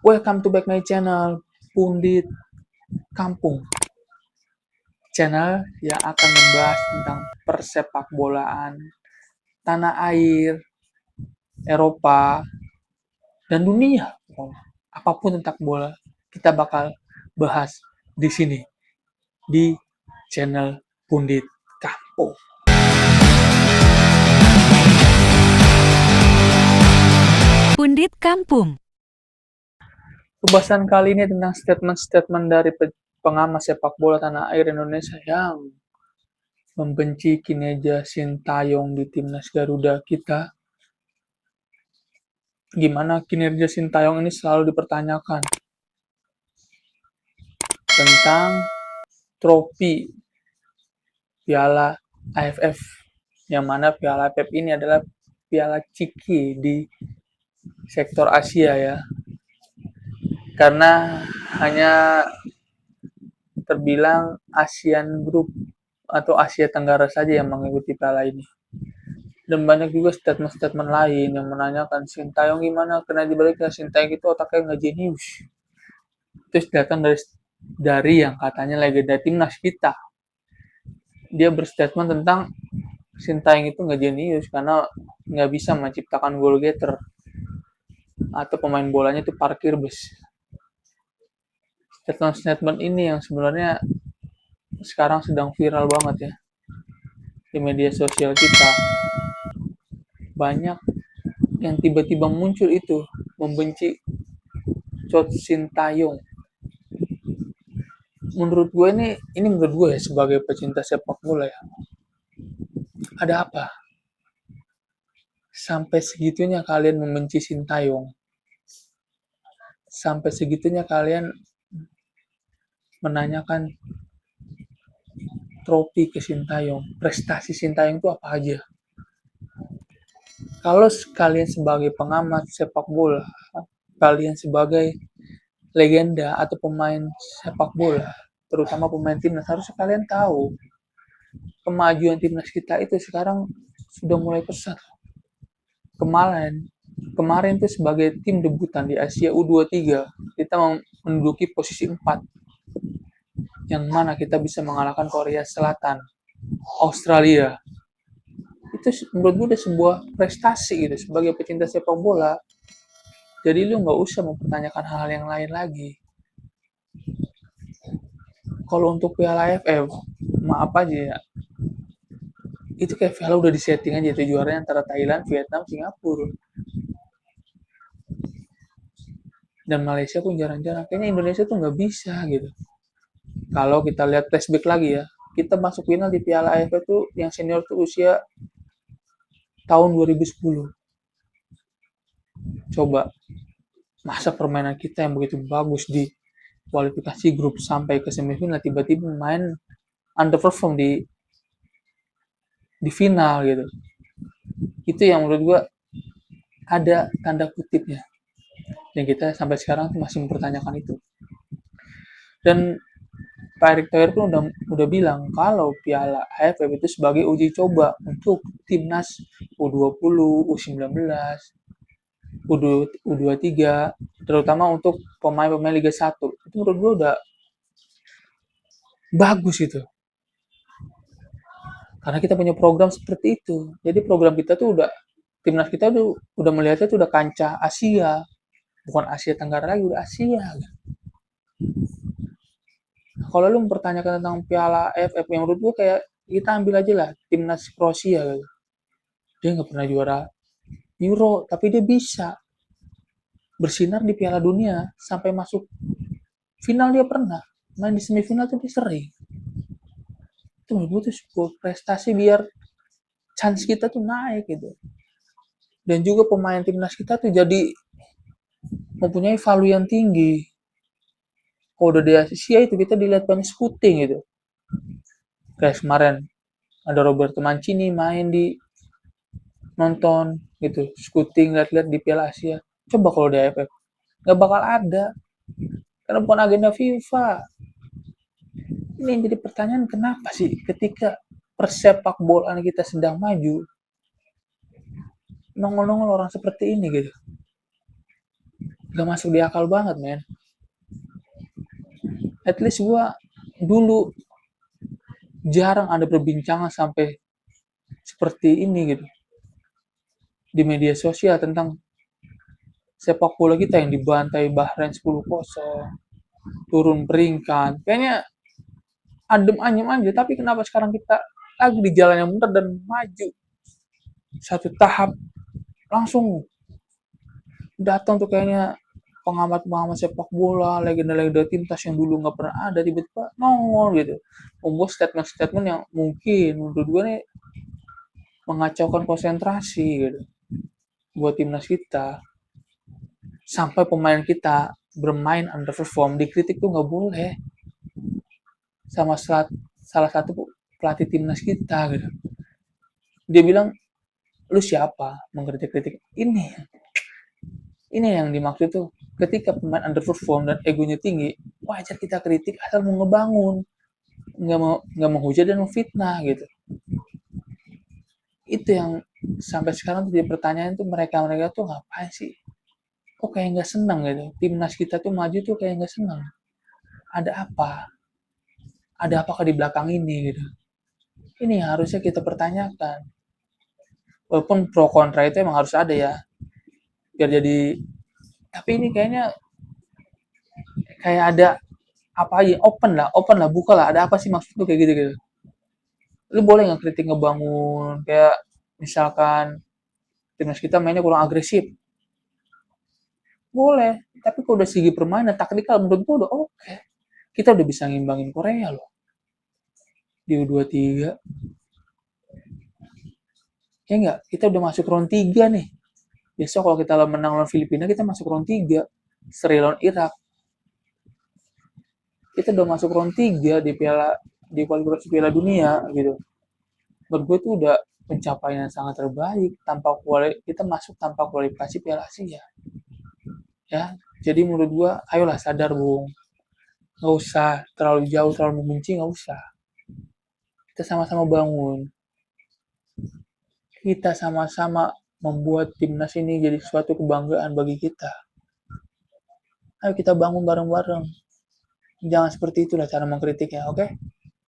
Welcome to back my channel, Pundit Kampung. Channel yang akan membahas tentang persepak bolaan tanah air, Eropa, dan dunia. Apapun tentang bola, kita bakal bahas di sini, di channel Pundit Kampung. Pundit Kampung. Pembahasan kali ini tentang statement-statement dari pengamat sepak bola tanah air Indonesia yang membenci kinerja Sintayong di timnas Garuda kita. Gimana kinerja Sintayong ini selalu dipertanyakan tentang trofi Piala AFF, yang mana Piala AFF ini adalah Piala Ciki di sektor Asia ya, karena hanya terbilang ASEAN Group atau Asia Tenggara saja yang mengikuti piala ini. Dan banyak juga statement-statement lain yang menanyakan Sintayong gimana, karena dibaliknya Sintayong itu otaknya nggak jenius. Terus datang dari yang katanya legenda timnas kita. Dia berstatement tentang Sintayong itu nggak jenius karena nggak bisa menciptakan goal getter atau pemain bolanya itu parkir bus. Statement-statement ini yang sebenarnya sekarang sedang viral banget ya di media sosial kita. Banyak yang tiba-tiba muncul itu membenci Coach Sintayong. Menurut gue ini menurut gue ya sebagai pecinta sepak bola ya, ada apa sampai segitunya kalian membenci Sintayong, sampai segitunya kalian menanyakan trofi ke Sintayong, prestasi Sintayong itu apa aja. Kalau kalian sebagai pengamat sepak bola, kalian sebagai legenda atau pemain sepak bola, terutama pemain timnas, harusnya kalian tahu kemajuan timnas kita itu sekarang sudah mulai pesat. Kemarin itu sebagai tim debutan di Asia U23, kita menduduki posisi 4, yang mana kita bisa mengalahkan Korea Selatan, Australia. Itu menurut gue udah sebuah prestasi gitu sebagai pecinta sepak bola. Jadi lu nggak usah mempertanyakan hal-hal yang lain lagi. Kalau untuk Piala AFF, maaf aja ya, itu kayak Piala udah disetting aja itu juaranya antara Thailand, Vietnam, Singapura. Dan Malaysia pun jarang-jarang. Kayaknya Indonesia tuh nggak bisa gitu. Kalau kita lihat flashback lagi ya, kita masuk final di Piala AFF tuh yang senior tuh usia tahun 2010. Coba, masa permainan kita yang begitu bagus di kualifikasi grup sampai ke semifinal tiba-tiba main underperform di final gitu. Itu yang menurut gua ada tanda kutipnya. Dan kita sampai sekarang masih mempertanyakan itu. Dan Pak Erick Thohir pun udah bilang kalau Piala AFF itu sebagai uji coba untuk timnas U20, U19, U23, terutama untuk pemain-pemain Liga 1. Itu menurut gue udah bagus itu. Karena kita punya program seperti itu. Jadi program kita tuh timnas kita udah melihatnya tuh udah kancah Asia. Bukan Asia Tenggara lagi, udah Asia. Kalau lu mempertanyakan tentang Piala AFF, yang menurut gue kayak kita ambil aja lah timnas Kroasia gitu. Dia nggak pernah juara Euro, tapi dia bisa bersinar di Piala Dunia sampai masuk final. Dia pernah main di semifinal tuh dia sering. Itu menurut gue tuh sebuah prestasi biar chance kita tuh naik gitu. Dan juga pemain timnas kita tuh jadi mempunyai value yang tinggi. Kalau udah di Asia itu kita dilihat banyak scouting gitu. Kayak kemarin ada Roberto Mancini main di nonton gitu, scouting lihat-lihat di Piala Asia. Coba kalau di AFF nggak bakal ada, karena bukan agenda FIFA. Ini yang jadi pertanyaan, kenapa sih ketika persepak bolaan kita sedang maju, nongol-nongol orang seperti ini gitu. Gak masuk di akal banget, men. At least gua dulu jarang ada perbincangan sampai seperti ini gitu di media sosial tentang sepak bola kita yang dibantai Bahrain 10-0, turun peringkat. Kayaknya adem anyem aja, tapi kenapa sekarang kita lagi di jalan yang benar dan maju satu tahap langsung datang tuh kayaknya pengamat-pengamat sepak bola, legenda-legenda timnas yang dulu nggak pernah ada tiba-tiba nongol gitu, membuat statement-statement yang mungkin menurut gue nih mengacaukan konsentrasi gitu buat timnas kita. Sampai pemain kita bermain underperform, dikritik tuh nggak boleh sama salah satu pelatih timnas kita gitu. Dia bilang, lu siapa mengkritik-kritik ini? Ini yang dimaksud tuh, ketika pemain underperform dan egonya tinggi, wajar kita kritik asal mau ngebangun, nggak mau hujat dan memfitnah gitu. Itu yang sampai sekarang jadi pertanyaan tuh mereka tuh ngapain sih? Kok kayak nggak senang gitu? Timnas kita tuh maju tuh kayak nggak senang. Ada apa? Ada apakah di belakang ini gitu? Ini yang harusnya kita pertanyakan. Walaupun pro kontra itu emang harus ada ya, biar jadi. Tapi ini kayaknya kayak ada apa aja, open lah, buka lah. Ada apa sih maksud tuh kayak gitu gitu. Lu boleh nggak kritik ngebangun kayak misalkan timnas kita mainnya kurang agresif, boleh. Tapi kalau udah segi permainan taktikal menurut gua udah oke. Kita udah bisa ngimbangin Korea loh di U23. Ya enggak, kita udah masuk round 3 nih. Besok kalau kita menang lawan Filipina kita masuk round 3. Seri lawan Irak. Kita udah masuk round 3 di kualifikasi Piala Dunia gitu. Menurut gue itu udah pencapaian yang sangat terbaik kita masuk tanpa kualifikasi Piala Asia. Ya, jadi menurut gua ayolah sadar Bung, nggak usah terlalu jauh terlalu membenci, nggak usah, kita sama-sama bangun, kita sama-sama membuat timnas ini jadi suatu kebanggaan bagi kita. Ayo kita bangun bareng-bareng, jangan seperti itulah cara mengkritiknya, oke?